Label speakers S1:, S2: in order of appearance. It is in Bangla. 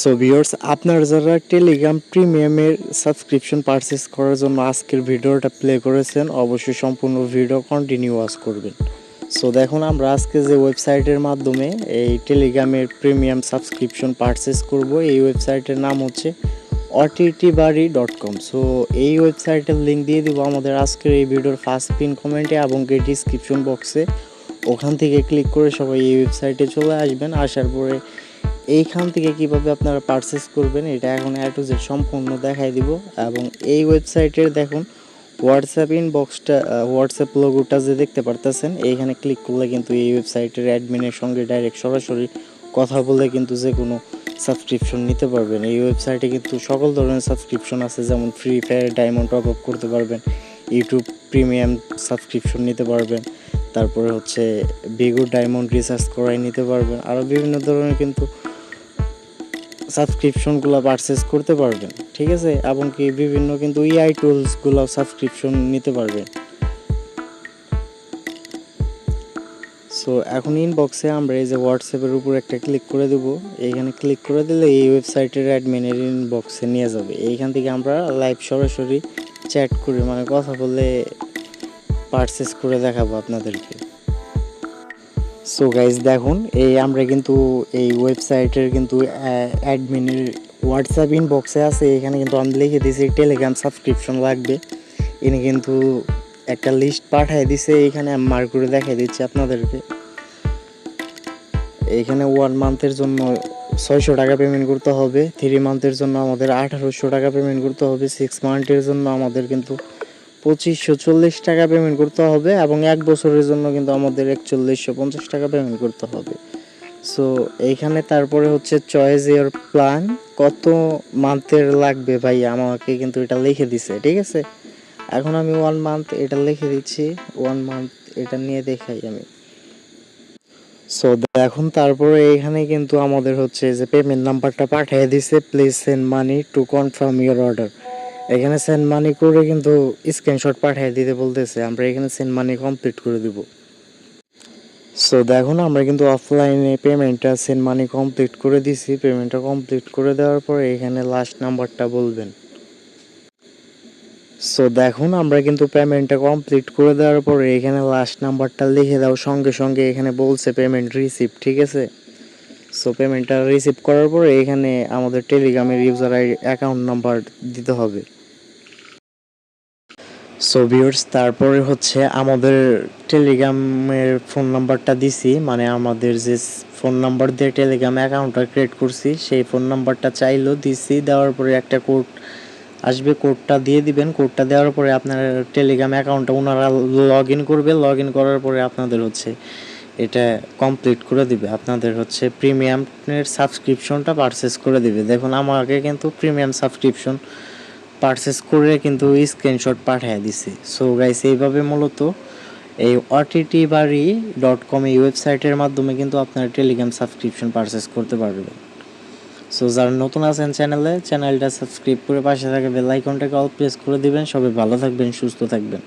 S1: সো ভিউয়ার্স, আপনারা যারা টেলিগ্রাম প্রিমিয়ামের সাবস্ক্রিপশন পারচেজ করার জন্য আজকের ভিডিওটা প্লে করেছেন, অবশ্যই সম্পূর্ণ ভিডিও কন্টিনিউ ওয়াচ করবেন। সো দেখুন, আমরা আজকে যে ওয়েবসাইটের মাধ্যমে এই টেলিগ্রামের প্রিমিয়াম সাবস্ক্রিপশন পারচেজ করব, এই ওয়েবসাইটের নাম হচ্ছে OTTBuddy.com। সো এই ওয়েবসাইটের লিঙ্ক দিয়ে দেবো আমাদের আজকের এই ভিডিওর ফার্স্ট পিন কমেন্টে এবং ডিসক্রিপশন বক্সে। ওখান থেকে ক্লিক করে সবাই এই ওয়েবসাইটে চলে আসবেন। আসার পরে এইখান থেকে কিভাবে আপনারা পারচেস করবেন এটা এখন A to Z সম্পূর্ণ দেখাই দিব। এবং এই ওয়েবসাইটের দেখুন হোয়াটসঅ্যাপ ইনবক্সটা, হোয়াটসঅ্যাপ লোগোটা যে দেখতে পারতেছেন, এইখানে ক্লিক করলে কিন্তু এই ওয়েবসাইটের অ্যাডমিনের সঙ্গে ডাইরেক্ট সরাসরি কথা বলে কিন্তু যে কোনো সাবস্ক্রিপশন নিতে পারবেন। এই ওয়েবসাইটে কিন্তু সকল ধরনের সাবস্ক্রিপশন আছে, যেমন free fire diamond top up করতে পারবেন, ইউটিউব প্রিমিয়াম সাবস্ক্রিপশন নিতে পারবেন, তারপরে হচ্ছে বিগো ডায়মন্ড রিচার্জ করাই নিতে পারবেন, আরও বিভিন্ন ধরনের কিন্তু সাবস্ক্রিপশনগুলো পারচেস করতে পারবেন, ঠিক আছে। এবং কি বিভিন্ন কিন্তু AI টুলসগুলো সাবস্ক্রিপশন নিতে পারবেন। সো এখন ইনবক্সে আমরা এই যে হোয়াটসঅ্যাপের উপর একটা ক্লিক করে দেব। এইখানে ক্লিক করে দিলে এই ওয়েবসাইটের অ্যাডমিনের ইনবক্সে নিয়ে যাবে। এইখান থেকে আমরা লাইভ সরাসরি চ্যাট করে, মানে কথা বলে পারচেস করে দেখাবো আপনাদেরকে। সো গাইজ দেখুন, এই আমরা কিন্তু এই ওয়েবসাইটের কিন্তু অ্যাডমিনের হোয়াটসঅ্যাপ ইনবক্সে আছে। এখানে কিন্তু আমি লিখে দিয়েছি টেলিগ্রাম সাবস্ক্রিপশন লাগবে। ইনি কিন্তু একটা লিস্ট পাঠিয়ে দিছে, এইখানে আমি মার্ক করে দেখাই দিচ্ছি আপনাদেরকে। এইখানে 1 মান্থের জন্য 600 টাকা পেমেন্ট করতে হবে, 3 মান্থের জন্য আমাদের 1800 টাকা পেমেন্ট করতে হবে, 6 মান্থের জন্য আমাদের কিন্তু 2540 টাকা পেমেন্ট করতে হবে, এবং 1 বছরের জন্য কিন্তু আমাদের 4150 টাকা পেমেন্ট করতে হবে। সো এইখানে তারপরে হচ্ছে চয়েস ইয়ার প্ল্যান, কত মান্থের লাগবে ভাই আমাকে কিন্তু এটা লিখে দিছে, ঠিক আছে। এখন আমি 1 মান্থ এটা লিখে দিচ্ছি, 1 মান্থ এটা নিয়ে দেখাই আমি। সো দেখুন, তারপরে এইখানে কিন্তু আমাদের হচ্ছে যে পেমেন্ট নাম্বারটা পাঠিয়ে দিছে, please send money to confirm your order. এখানে সেন্ড মানি করে কিন্তু স্ক্রিনশট পাঠিয়ে দিতে বলতেছে, আমরা এখানে সেন্ড মানি কমপ্লিট করে দিব। সো দেখুন, আমরা কিন্তু অফলাইনে পেমেন্টটা সেন্ড মানি কমপ্লিট করে দিছি। পেমেন্টটা কমপ্লিট করে দেওয়ার পরে এখানে লাস্ট নাম্বারটা বলবেন। সো দেখুন, আমরা কিন্তু পেমেন্টটা কমপ্লিট করে দেওয়ার পরে এখানে লাস্ট নাম্বারটা লিখে দাও, সঙ্গে সঙ্গে এখানে বলছে পেমেন্ট রিসিভ, ঠিক আছে। সো পেমেন্টটা রিসিভ করার পরে এখানে আমাদের টেলিগ্রামের ইউজার আইডি অ্যাকাউন্ট নাম্বার দিতে হবে। সো ভিউয়ার্স, তারপরে হচ্ছে আমাদের টেলিগ্রামের ফোন নাম্বারটা দিছি, মানে আমাদের যে ফোন নাম্বার দিয়ে টেলিগ্রাম অ্যাকাউন্টটা ক্রিয়েট করছি সেই ফোন নাম্বারটা চাইলো দিছি। দেওয়ার পরে একটা কোড আসবে, কোডটা দিয়ে দিবেন। কোডটা দেওয়ার পরে আপনার টেলিগ্রাম অ্যাকাউন্টটা ওনারা লগ ইন করবে। লগ ইন করার পরে আপনাদের হচ্ছে এটা কমপ্লিট করে দিবে, আপনাদের হচ্ছে প্রিমিয়ামের সাবস্ক্রিপশনটা পারচেস করে দিবে। দেখুন, আমাকে কিন্তু প্রিমিয়াম সাবস্ক্রিপশন পারচেস করে কিন্তু স্ক্রিনশট পাঠিয়ে দিছে। সো গাইস, এইভাবে মূলত এই OTTBuddy.com এই ওয়েবসাইটের মাধ্যমে কিন্তু আপনারা টেলিগ্রাম সাবস্ক্রিপশন পারচেস করতে পারবেন। সো যারা নতুন আছেন চ্যানেলটা সাবস্ক্রাইব করে পাশে থাকা বেল আইকনটাকে অল প্রেস করে দিবেন। সবাই ভালো থাকবেন, সুস্থ থাকবেন।